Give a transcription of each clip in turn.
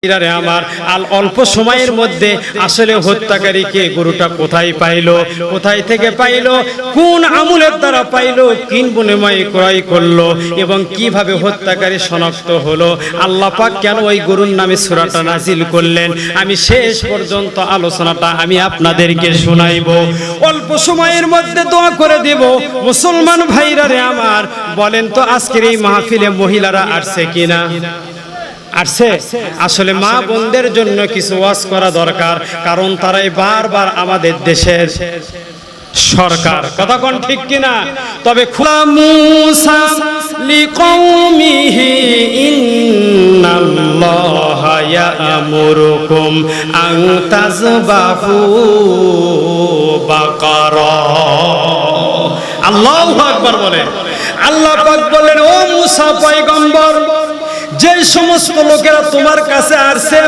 আমার আল অল্প সময়ের মধ্যে আসলে হত্যাকারীকে গরুটা কোথায় পাইলো, কোথায় থেকে পাইলো, কোন আমলের দ্বারা পাইলো, কিন বিনিময়ে ক্রয় করলো এবং কিভাবে হত্যাকারী শনাক্ত হলো, আল্লাহ পাক কেন ওই গরুর নামে সূরাটা নাজিল করলেন, আমি শেষ পর্যন্ত আলোচনাটা আমি আপনাদেরকে শোনাইবো। অল্প সময়ের মধ্যে দোয়া করে দেব। মুসলমান ভাইরা রে আমার, বলেন তো আজকের এই মাহফিলে মহিলারা আসছে কিনা? আসছে? আসলে মা বোনদের জন্য কিছু ওয়াজ করা দরকার, কারণ তারাই বারবার আমাদের দেশের সরকার, কথা কোন ঠিক কিনা? তবে খুলা মুসা লিকৌমিহি ইন্নাল্লাহা ইয়া'মুরুকুম আন তাযবাহু বাকারা। আল্লাহু আকবার বলেন। আল্লাহ পাক বলেন, ও মুসা পয়গম্বর, যে সমস্ত লোকেরা তোমার কাছে আসছে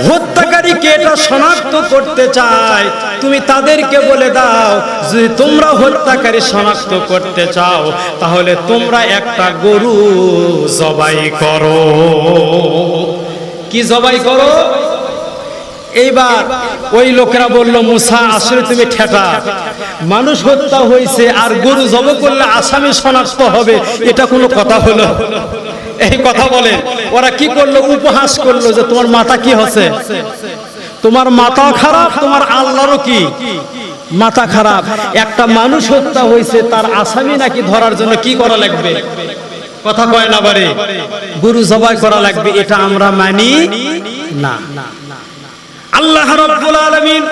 হত্যাকারীকে এটা শনাক্ত করতে চায়, তুমি তাদেরকে বলে দাও, যদি তোমরা হত্যাকারী শনাক্ত করতে চাও তাহলে তোমরা একটা গরু জবাই করো। কি জবাই করো? এইবার ওই লোকেরা বলল, মুসা আসলে তুমি ঠেটা, মানুষ হত্যা হয়েছে আর গরু জবাই করলে আসামি শনাক্ত হবে, এটা কোনো কথা হলো? এই কথা বলে ওরা কি করলো? উপহাস করলো যে তোমার মাথা কি হচ্ছে, তোমার মাথা খারাপ, তোমার আল্লাহরও কি মাথা খারাপ। একটা মানুষ হত্যা হয়েছে, তার আসামি নাকি ধরার জন্য কি করা লাগবে? কথা কয় না বারে, গরু জবাই করা লাগবে। এটা আমরা মানি না। আল্লাহ রাব্বুল আলামিন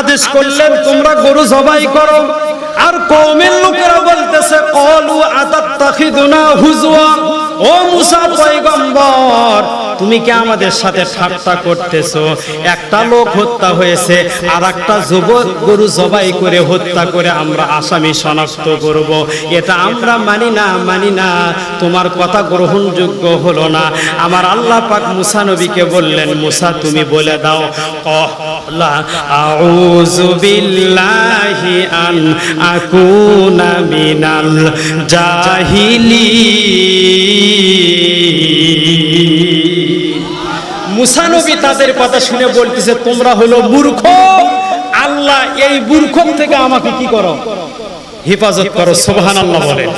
আদেশ করলেন তোমরা গরু জবাই করো। আর কওমের লোকেরা বলতেছে, ক্বালু আতাত্তাখিদুনা হুজওয়া, ও মুসা পয়গম্বর, তুমি কি আমাদের সাথে ঠাট্টা করতেছো? একটা লোক হত্যা হয়েছে আর একটা যুবক গরু জবাই করে হত্যা করে আমরা আসামি শনাক্ত করব, এটা আমরা মানি না, মানি না, তোমার কথা গ্রহণযোগ্য হলো না। আমার আল্লাহ পাক মুসা নবীকে বললেন, মুসা তুমি বলে দাও, ক্বালা আউযু বিল্লাহি আন আকুনা মিনাল জাহিলিন। মুসা নবী তাদের কথা শুনে বলতেছে, তোমরা হলো মূর্খ, আল্লাহ এই মূর্খ থেকে আমাকে কি করো? হেফাজত করো। সুবহানাল্লাহ বলেন।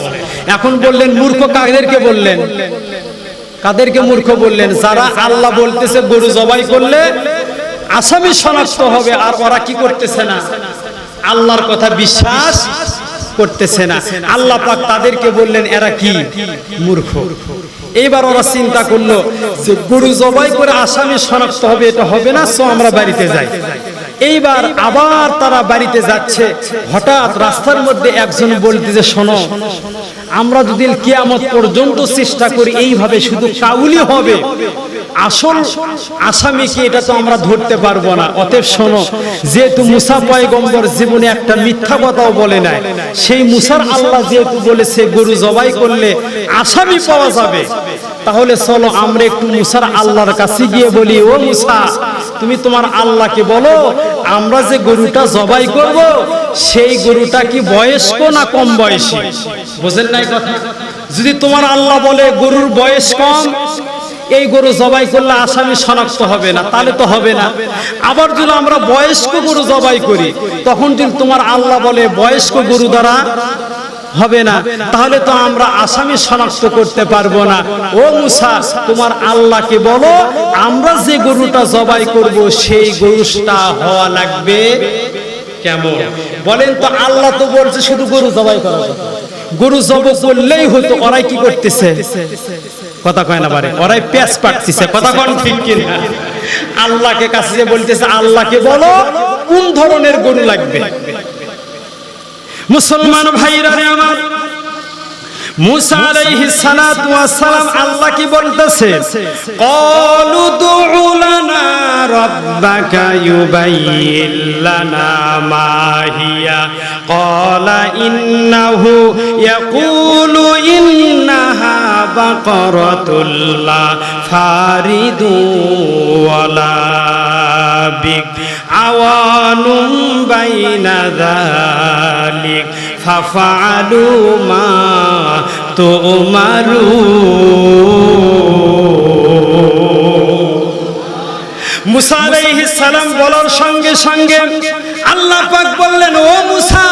এখন বললেন মূর্খ কাদেরকে বললেন? কাদেরকে মূর্খ বললেন? যারা আল্লাহ বলতেছে গরু জবাই করলে আসামি শনাক্ত হবে, আর ওরা কি করতেছে না? আল্লাহর কথা বিশ্বাস করতেছে না। আল্লাহ পাক তাদেরকে বললেন এরা কি? মূর্খ। এইবার ওরা চিন্তা করলো যে গরু জবাই করে আসামি শনাক্ত হবে, এটা হবে না, সো আমরা বাড়িতে যাই। এইবার আবার তারা বাড়িতে যাচ্ছে, হঠাৎ রাস্তার মধ্যে একজন বলতেছে, শোনো, আমরা যদি কিয়ামত পর্যন্ত চেষ্টা করি এইভাবে শুধু কাউলি হবে, আসল আসামিকে এটা তো আমরা ধরতে পারবো না। অতএব শোনো, যেহেতু মুসা পয়গম্বর জীবনে একটা মিথ্যা কথাও বলে নাই, সেই মুসার আল্লাহ যেহেতু বলেছে গরু জবাই করলে আসামি পাওয়া যাবে, তাহলে চলো আমরা একটু মুসার আল্লাহর কাছে গিয়ে বলি, ও মুসা, তুমি তোমার আল্লাহকে বলো আমরা যে গরুটা জবাই করব সেই গরুটা কি বয়স্ক না কম বয়সী? বুঝেন নাই কথা? যদি তোমার আল্লাহ বলে গরুর বয়স কম, এই গরু জবাই করলে আসামি শনাক্ত হবে না, তাহলে তো হবে না। আবার যদি আমরা বয়স্ক গরু জবাই করি, তখন যদি তোমার আল্লাহ বলে বয়স্ক গরু দ্বারা হবে না, তাহলে তো আমরা আসামি শনাক্ত করতে পারবো না। ও মুসা, তোমার আল্লাহকে বলো আমরা যে গরুটা জবাই করব সেই গরুটা হওয়া লাগবে কেমন? বলেন তো, আল্লাহ তো বলছে শুধু গরু জবাই করা, গরু জবাই করলেই হতো। ওরাই কি করতেছে? কথা কয় না বারে, ওরাই পেঁচ পাটতেছে। কথা কোন ঠিক কিনা? আল্লাহকে কাছে যে বলতেছে, আল্লাহকে বলো কোন ধরনের গরু লাগবে। মুসলমান ভাইরা রে আমার, মুসা আলাইহিস সালাতু ওয়াস সালাম আল্লাহ কি বলতেছে? ক্বালু দু'ু লানা রাব্বাকা ইউবাইয়িন লানা মা হিয়া, ক্বালা ইন্নাহু ইয়াকুলু ইন্নাহা বাকারাতুল লা ফারিদু ওয়ালা বিক আওয়ানুম বাইনা যালিক ফাফআলু মা তুমারু। মুসা আলাইহিস সালাম বলার সঙ্গে সঙ্গে আল্লাহ পাক বললেন, ও মুসা,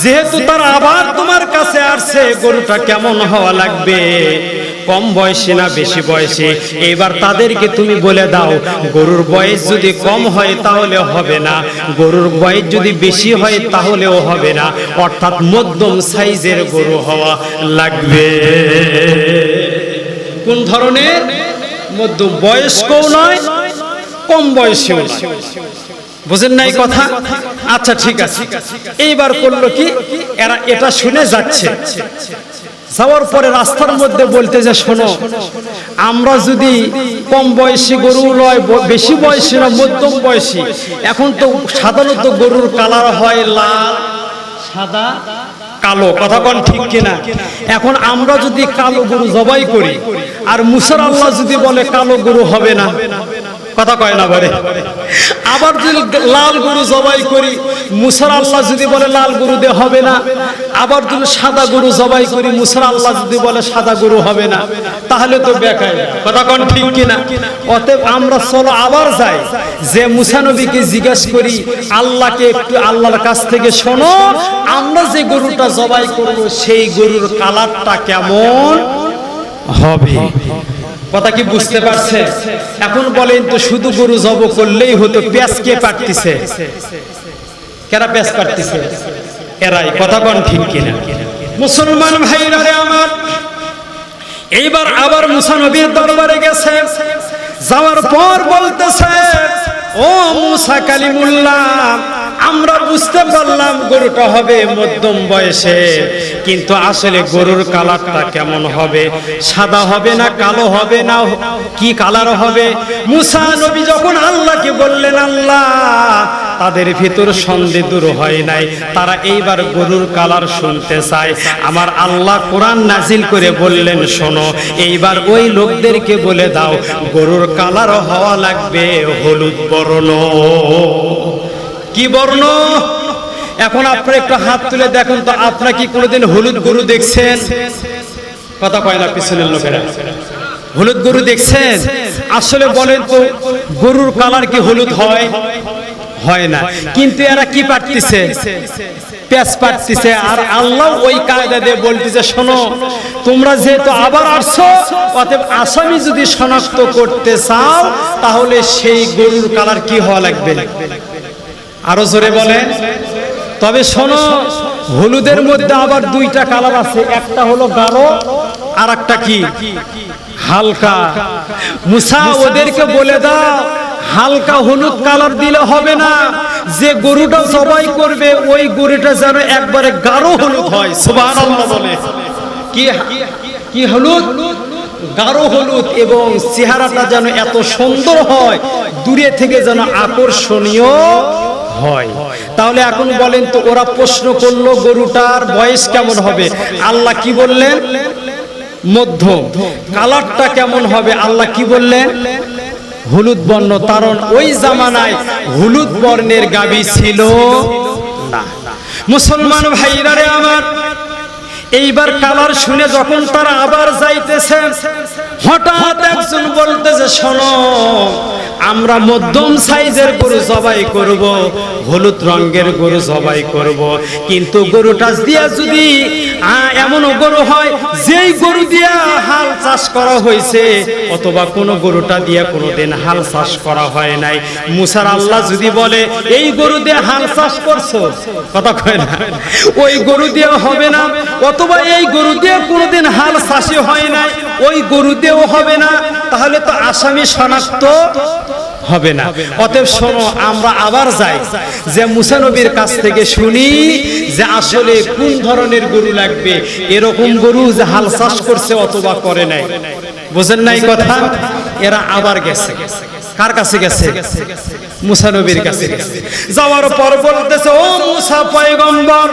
যেহেতু তারা আবার তোমার কাছে আসছে, গরুটা কেমন হওয়া লাগবে, কম বয়সী না বেশি বয়সী, এবার তাদেরকে তুমি বলে দাও, গরুর বয়স যদি কম হয় তাহলে হবে না, গরুর বয়স যদি বেশি হয় তাহলেও হবে না, অর্থাৎ মধ্যম সাইজের গরু হওয়া লাগবে। কোন ধরনের? মধ্যম বয়স্কও নয়, কম বয়সীও নয়। বুঝেন নাই কথা? আচ্ছা ঠিক আছে। এইবার করলো কি, এরা এটা শুনে যাচ্ছে, যাওয়ার পরে রাস্তার মধ্যে বলতে যে, শোনো, আমরা যদি কম বয়সী গরু নয়, বেশি বয়সী না, মধ্যম বয়সী, এখন তো সাধারণত গরুর কালার হয় লাল, সাদা, কালো, কথা কোন ঠিক কিনা? এখন আমরা যদি কালো গরু জবাই করি আর মুসার আল্লাহ যদি বলে কালো গরু হবে না, কথা কয় না বলে, আবার যদি লাল গরু জবাই করি, মুসার আল্লাহ যদি বলে লাল গরু দিয়ে হবে না, আবার যদি সাদা গরু জবাই করি, মুসার আল্লাহ যদি বলে সাদা গরু হবে না, তাহলে তো বেকার, কথা কোন ঠিক কিনা? অতএব আমরা চলো আবার যাই, যে মুসা নবীকে জিজ্ঞেস করি, আল্লাহকে একটু, আল্লাহর কাছ থেকে শোনো, আমরা যে গরুটা জবাই করব সেই গরুর কালারটা কেমন হবে। কথা কি বুঝতে পারছে? এখন বলেন তো, শুধু গরু জব করলেই হতো, পেঁচ কে পাটতিছে? কেরা পেঁচ পাটতিছে? এরাই, কথা কোন ঠিক কিনা? মুসলমান ভাইরা আমার, এইবার আবার মুসা নবীর দরবারে গেছে, যাওয়ার পর বলতেছে, ও মুসা কালিমুল্লাহ, আমরা বুঝতে পারলাম গরুটা হবে মধ্যম বয়সে, কিন্তু আসলে গরুর কালারটা কেমন হবে? সাদা হবে না কালো হবে না কি কালার হবে? মুসা নবী যখন আল্লাহকে বললেন, আল্লাহ, তাদের ভিতর সন্দেহ দূর হয় নাই, তারা এইবার গরুর কালার শুনতে চায়। আমার আল্লাহ কোরআন নাজিল করে বললেন, শোনো, এইবার ওই লোকদেরকে বলে দাও, গরুর কালার হওয়া লাগবে হলুদ বর্ণ। কি বর্ণ? এখন আপনারা একটু হাত তুলে দেখুন তো, আপনারা কি কোনোদিন হলুদ গরু দেখছেন? কথা কয় না পিছনের লোকেরা, হলুদ গরু দেখছেন? আসলে বলেন তো, গরুর কালার কি হলুদ হয়? হয় না। কিন্তু এরা কি পাটতিছে? পেঁচ পাটতিছে। আর আল্লাহ ওই কায়দা দিয়ে বলতেছে, শোনো, তোমরা যেহেতু আবার আসছো, অতএব আসামি যদি শনাক্ত করতে চাও, তাহলে সেই গরুর কালার কি হওয়া লাগবে? আরো জোরে বলেন। তবে শোনো, হলুদের মধ্যে আবার দুইটা কালার আছে, একটা হলো গাঢ় আর একটা কি হালকা। মুসা ওদেরকে বলে দাও, হালকা হলুদ কালার দিলে হবে না, যে গরুটা জবাই করবে ওই গরুটা যেন একবারে গাঢ় হলুদ হয়। সুবহানাল্লাহ বলে। কি কি হলুদ? গাঢ় হলুদ, এবং চেহারাটা যেন এত সুন্দর হয়, দূরে থেকে যেন আকর্ষণীয় হয়। তাহলে এখন বলেন তো, ওরা প্রশ্ন করলো গরুটার বয়স কেমন হবে? আল্লাহ কি বললেন? মধ্যম। কালারটা কেমন হবে? আল্লাহ কি বললেন? হলুদ বর্ণ। কারণ ওই জামানায় হলুদ বর্ণের গাভী ছিল না। মুসলমান ভাইরা রে আমার, এইবার কালার শুনে যখন তারা আবার যাইতেছে, হঠাৎ একজন বলতেছে, শোনো, আমরা মধ্যম সাইজের গরু জবাই করব, হলুদ রঙের গরু জবাই করব, কিন্তু গরুটা দিয়া যদি এমন গরু হয় যেই গরু দিয়া হাল চাষ করা হয়েছে, অথবা কোন গরুটা দিয়া কোনোদিন হাল চাষ করা হয় নাই, মুসার আল্লাহ যদি বলে এই গরু দিয়ে হাল চাষ করছো, কথা কয় না, ওই গরু দিয়ে হবে না, অথবা এই গরু দিয়ে কোনোদিন হাল চাষই হয় নাই, ওই গরু দিয়েও হবে না, তাহলে তো আসামি শনাক্ত হবে না। অতএব শোনো, আমরা আবার যাই, যে মুসা নবীর কাছ থেকে শুনি যে আসলে কোন ধরনের গরু লাগবে, এরকম গরু যে হাল চাষ করছে অথবা করে নাই। বুঝেন নাই কথা? এরা আবার গেছে, কার কাছে গেছে? মুসা নবীর কাছে গেছে। যাওয়ার পর বলতেছে, ও মুসা পয়গম্বর,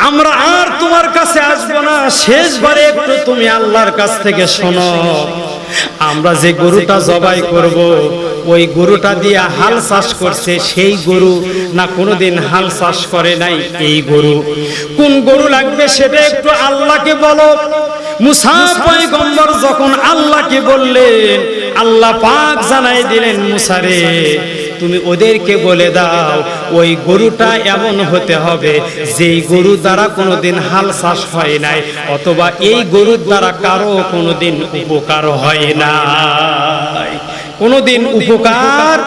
আমরা আর তোমার কাছে আসবো না, শেষবারে একটু তুমি আল্লাহর কাছ থেকে শোনো, আমরা যে গরুটা জবাই করব, ওই গরুটা দিয়ে হাল চাষ করছে সেই গরু না কোনোদিন হাল চাষ করে নাই এই গরু, কোন গরু লাগবে সেটা একটু আল্লাহকে বলো। মুসা পয়গম্বর যখন আল্লাহকে বললেন, আল্লাহ পাক জানাই দিলেন, মুসা রে তুমি ওদেরকে বলে দাও ওই গরুটা এমন হতে হবে যেই গরু দ্বারা কোনোদিন হাল চাষ হয় নাই, অথবা এই গরুর দ্বারা কারো কোনোদিন উপকার হয় না, কোনোদিন উপকার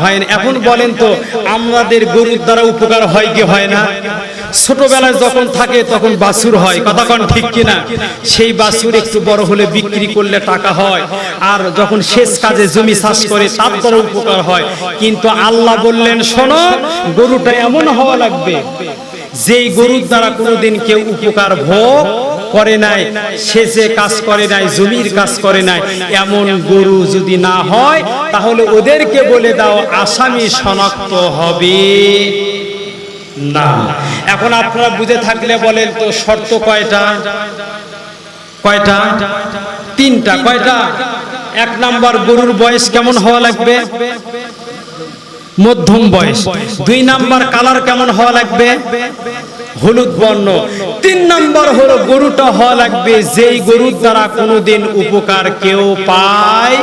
হয় না। এখন বলেন তো আমাদের গরুর দ্বারা উপকার হয় কি হয় না? ছোটবেলায় যখন থাকে তখন বাছুর হয়, কথা কোন ঠিক কিনা? সেই বাছুর একটু বড় হলে বিক্রি করলে টাকা হয়, আর যখন শেষ কাজে জমি চাষ করে তার দ্বারা উপকার হয়। কিন্তু আল্লাহ বললেন শোনো, গরুটা এমন হওয়া লাগবে যেই গরুর দ্বারা কোনোদিন কেউ উপকার ভোগ করে নাই, সেচে কাজ করে নাই, জমির কাজ করে নাই, এমন গরু যদি না হয় তাহলে ওদেরকে বলে দাও আসামি শনাক্ত হবে না। এখন আপনারা বুঝে থাকলে বলেন তো শর্ত কয়টা? কয়টা? তিনটা। কয়টা? এক নাম্বার, গরুর বয়স কেমন হওয়া লাগবে? মধ্যম বয়স। দুই নাম্বার, কালার কেমন হওয়া লাগবে? হলুদ বর্ণ। তিন নাম্বার হলো গরুটা হওয়া লাগবে যেই গরুর দ্বারা কোনোদিন উপকার কেউ পায়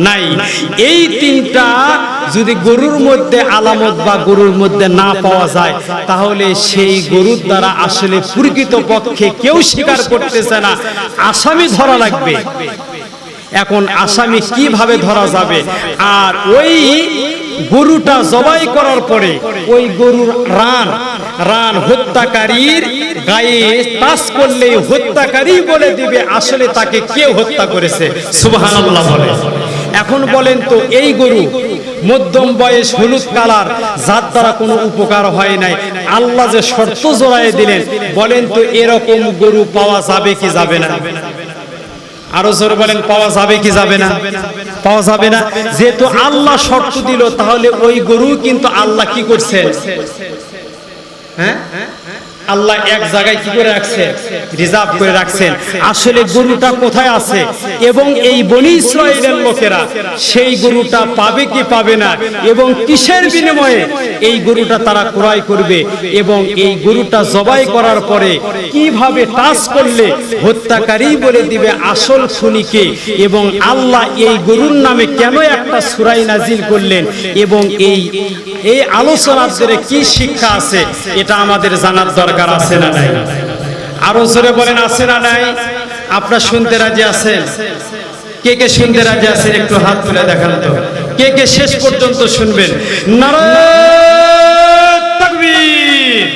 নাই। এই তিনটা যদি গরুর মধ্যে আলামত বা গরুর মধ্যে না পাওয়া যায় তাহলে সেই গরুর দ্বারা আসলে প্রকৃত পক্ষে কেউ স্বীকার করতেছে না, আসামি ধরা লাগবে। এখন আসামি কিভাবে ধরা যাবে? আর ওই গরুটা জবাই করার পরে ওই গরুর রান হত্যাকারীর গায়ে টাচ করলেই হত্যাকারী বলে দিবে আসলে তাকে কে হত্যা করেছে। সুবহানাল্লাহ বলে। এখন বলেন তো এই গরু মধ্যম বয়স, হলুদ কালার, যার দ্বারা কোনো উপকার হয় নাই, আল্লাহ যে শর্ত জোড়ায় দিলেন, বলেন তো এরকম গরু পাওয়া যাবে কি যাবে না? আরো জোরে বলেন, পাওয়া যাবে কি যাবে না? পাওয়া যাবে না। যেহেতু আল্লাহ শর্ত দিল তাহলে ওই গরু কিন্তু আল্লাহ কি করছেন? হ্যাঁ, আল্লাহ এক জায়গায় কি করে রাখছেন? রিজার্ভ করে রাখছেন। আসলে গরুটা কোথায় আছে এবং এই বনি ইসরাইলের লোকেরা সেই গরুটা পাবে কি পাবে না এবং কিসের বিনিময়ে এই গরুটা তারা ক্রয় করবে এবং এই গরুটা জবাই করার পরে কিভাবে টাচ করলে হত্যাকারী বলে দিবে আসল খুনিকে, এবং আল্লাহ এই গরুর নামে কেন একটা সূরা নাজিল করলেন এবং এই আলোচনার জন্য কি শিক্ষা আছে এটা আমাদের জানার দরকার আছে না নাই? আরো জোরে বলেন, আছে না নাই? আপনারা শুনতে রাজি আছেন? কে কে শুনতে রাজি আছেন একটু হাত তুলে দেখান তো। কে কে শেষ পর্যন্ত শুনবেন? নারায়ে তাকবীর,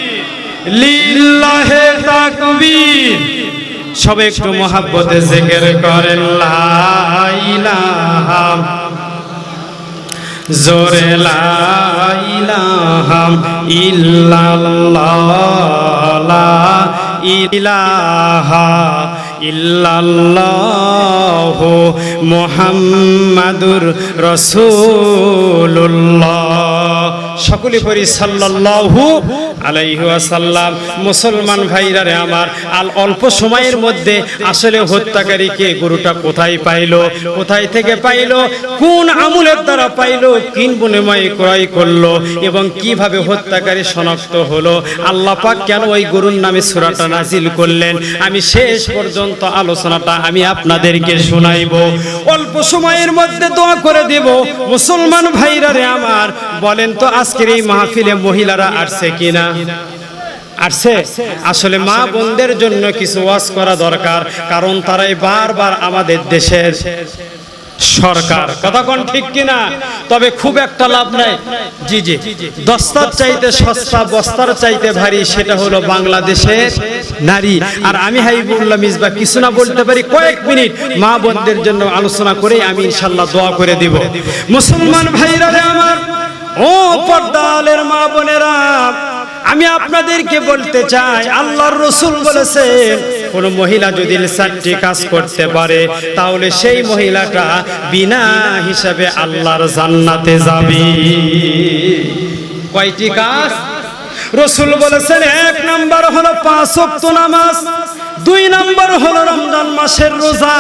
লিল্লাহে তাকবীর। সবাই একটু মহব্বতে জিকির করেন লা ইলাহা, জোরে লা ইলাহা ইল্লাল্লাহ, লা ইলাহা ইল্লাল্লাহ মুহাম্মাদুর রাসূলুল্লাহ। সকলে পড়ি সাল্লাল্লাহু আলাইহি ওয়াসাল্লাম। মুসলমান ভাইরা রে আমার, অল্প সময়ের মধ্যে আসলে হত্যাকারীকে গরুটা কোথায় পাইলো, কোথায় থেকে পাইলো, কোন আমলের দ্বারা পাইলো, কিন বিনিময়ে ক্রয় করলো এবং কিভাবে হত্যাকারী শনাক্ত হলো, আল্লাহ পাক কেন ওই গরুর নামে সূরাটা নাজিল করলেন, আমি শেষ পর্যন্ত আলোচনাটা আমি আপনাদেরকে শোনাইব। অল্প সময়ের মধ্যে দোয়া করে দেব। মুসলমান ভাইরা রে আমার, বলেন তো আজকের এই মাহফিলে মহিলারা আসছে কিনা? আসছে? আসলে মা বোনদের জন্য কিছু ওয়াজ করা দরকার, কারণ তারাই বারবার আমাদের দেশের সরকার, কথা কোন ঠিক কিনা? তবে খুব একটা লাভ নাই। জি জি, দস্তার চাইতে সস্তা বস্তার চাইতে ভারী, সেটা হলো বাংলাদেশের নারী। আর আমি হাবিবুল্লাহ মিসবাহ কিছু না বলতে পারি, কয়েক মিনিট মা বোনদের জন্য আলোচনা করে আমি ইনশাআল্লাহ দোয়া করে দিব। মুসলমান ভাইরা আমার, ও পর্দালের মা বোনেরা, আমি আপনাদেরকে বলতে চাই, আল্লাহর রাসূল বলেছেন কোন মহিলা যদি 4টি কাজ করতে পারে তাহলে সেই মহিলাটা বিনা হিসাবে আল্লাহর জান্নাতে যাবে। কয়টি কাজ? রাসূল বলেছেন 1 নাম্বার হলো 5 ওয়াক্ত নামাজ, 2 নাম্বার হলো রমজান মাসের রোজা,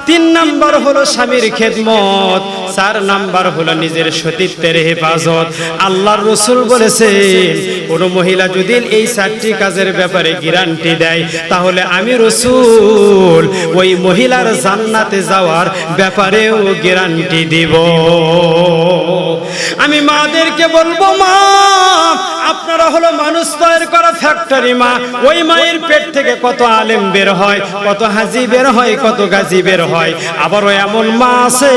তিন নাম্বার হলো স্বামীর খেদমত, চার নাম্বার হলো নিজের সতীত্বের হেফাজত। আল্লাহর রাসূল বলেছেন কোন মহিলা যদি এই চারটি কাজের ব্যাপারে গ্যারান্টি দেয় তাহলে আমি রাসূল ওই মহিলার জান্নাতে যাওয়ার ব্যাপারেও গ্যারান্টি দিব। আমি মাদেরকে বলবো, মা আপনারা হলো মানুষ তৈরি করা ফ্যাক্টরি মা। ওই মায়ের পেট থেকে কত আলেম বের হয়, কত হাজি বের হয়, কত গাজী বের হয়। আবারও এমন মা আছে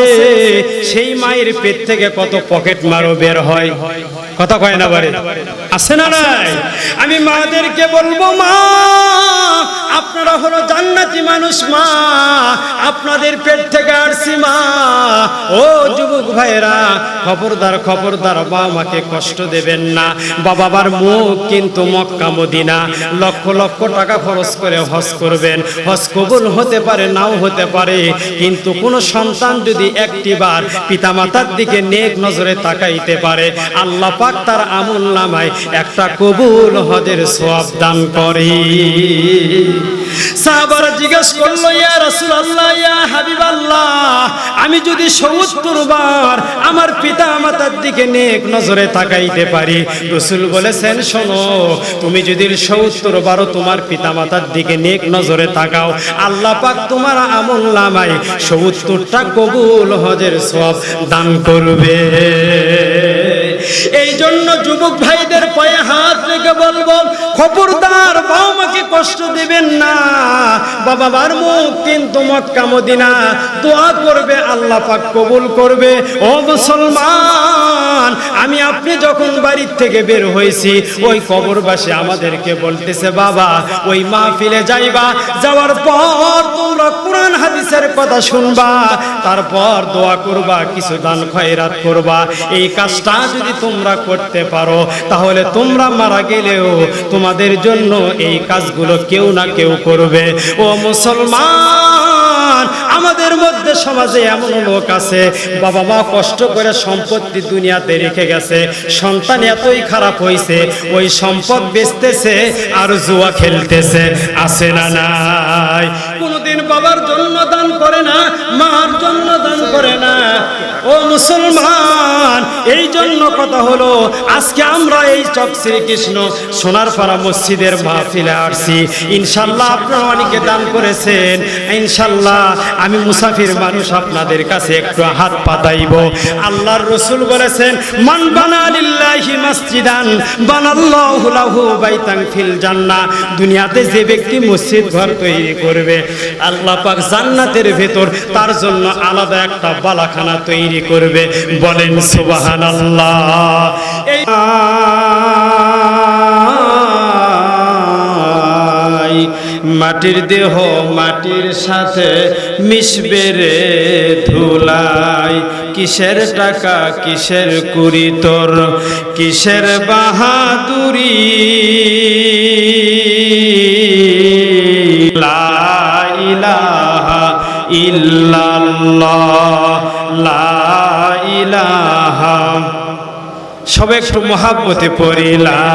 সেই মায়ের পেট থেকে কত পকেট মারও বের হয়। কথা কয় না বারে, আছে না নাই? আমি মাদেরকে বলবো, মা আপনারা হলো জান্নাতি মানুষ মা, আপনাদের পেট থেকে আসছি মা। ও যুবক ভাইরা, খবরদার খবরদার বাবা মাকে কষ্ট দেবেন না। বাবার মুখ কিন্তু মক্কা মদিনা, লক্ষ লক্ষ টাকা খরচ করে হজ করবেন, হজ কবুল হতে পারে নাও হতে পারে, কিন্তু কোন সন্তান যদি একটিবার পিতামাতার দিকে নেক নজরে তাকাইতে পারে আল্লাহ পাক তার আমলনামায় একটা কবুল হজের সওয়াব দান করে। সাহাবারা জিজ্ঞেস করলো, ইয়া রাসূলুল্লাহ, ইয়া হাবিবাল্লাহ, আমি যদি ৭০ বার আমার পিতা মাতার দিকে নেক নজরে তাকাইতে পারি, রাসূল বলেছেন শোনো, তুমি যদি ৭০ বারও তোমার পিতা মাতার দিকে নেক নজরে তাকাও আল্লাহ পাক তোমার আমলনামায় ৭০টা কবুল হজের সওয়াব দান করবে। এই জন্য যুবক ভাইদের পায়ে হাত রেখে বলবো, খবরদার বাবা মাকে কষ্ট দিবেন না। বাবার মুখ কিন্তু মক্কা মদিনা, দোয়া করবে আল্লাহ পাক কবুল করবে। ও মুসলমান, আমি আপনি যখন বাড়ির থেকে বের হয়েছি ওই কবরবাসী আমাদেরকে বলতেছে, বাবা ওই মাহফিলে যাইবা, যাওয়ার পর তোমরা কোরআন হাদিসের কথা শুনবা, তারপর দোয়া করবা, কিছু দান খয়রাত করবা। এই কাজটা যদি তোমরা করতে পারো তাহলে তোমরা মারা গেলেও তোমাদের জন্য এই কাজগুলো কেউ না কেউ করবে। ও মুসলমান, আমাদের মধ্যে সমাজে এমন লোক আছে বাবা মা কষ্ট করে সম্পত্তি দুনিয়াতে রেখে গেছে, সন্তান এতই খারাপ হয়েছে ওই সম্পদ বেচতেছে আর জুয়া খেলতেছে, আছে না নাই? কোনদিন বাবার জন্য দান করে না, মার জন্য দান করে না। ও মুসলমান, এই জন্য কথা হলো আজকে আমরা এই চক শ্রীকৃষ্ণ সোনারপাড়া মসজিদের মাহফিলে আসছি। ইনশাআল্লাহ আপনারা অনেকে দান করেছেন, ইনশাআল্লাহ আমি মুসাফির মানুষ আপনাদের কাছে একটু হাত পাতাইব। আল্লাহর রাসূল বলেছেন, মান বানা লিল্লাহি মাসজিদান বানাল্লাহু লাহু বাইতান ফিল জান্নাহ। দুনিয়াতে যে ব্যক্তি মসজিদ ঘর তৈরি করবে আল্লাহ পাক জান্নাতের ভেতর তার জন্য আলাদা একটা বালাখানা তৈরি করবে। বলেন সুবহানাল্লাহ। মাটির দেহ মাটির সাথে মিশবে রে ধুলাই, কিসের টাকা কিসের কুড়ি তোর, কিসের বাহাদুরি, লা ইলাহা ইল্লাল্লাহ, লা ইলাহা। সবাই একটু মহাব্বতে পড়ি, লা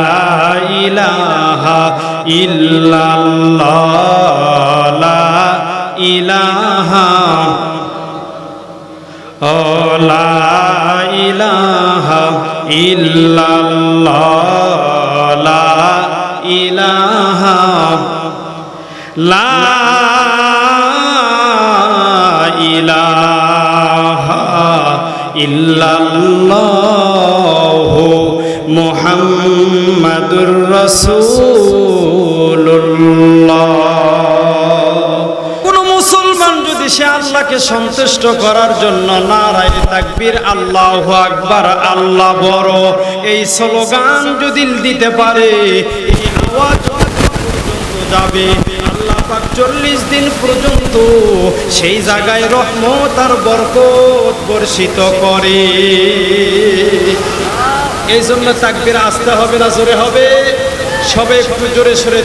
ইলাহা ইল্লাল্লাহ, লা ইলাহা, ও লা ইলাহা ইল্লাল্লাহ, লা ইলাহা, লা ইলাহা ইল্লাল্লাহ মুহাম্মাদুর রাসূলুল্লাহ। কোন মুসলমান যদি সে আল্লাহকে সন্তুষ্ট করার জন্য নারায়ে তাকবীর, আল্লাহু আকবার, আল্লাহ বড়, এই স্লোগান যদি দিতে পারে এই আওয়াজ পর্যন্ত যাবে, আল্লাহ পাক 40 দিন পর্যন্ত সেই জায়গায় রহমত আর বরকত বর্ষিত করে। এই জন্য তাকবীর আসতে হবে না জোরে হবে? সবে একটু জোরে সরে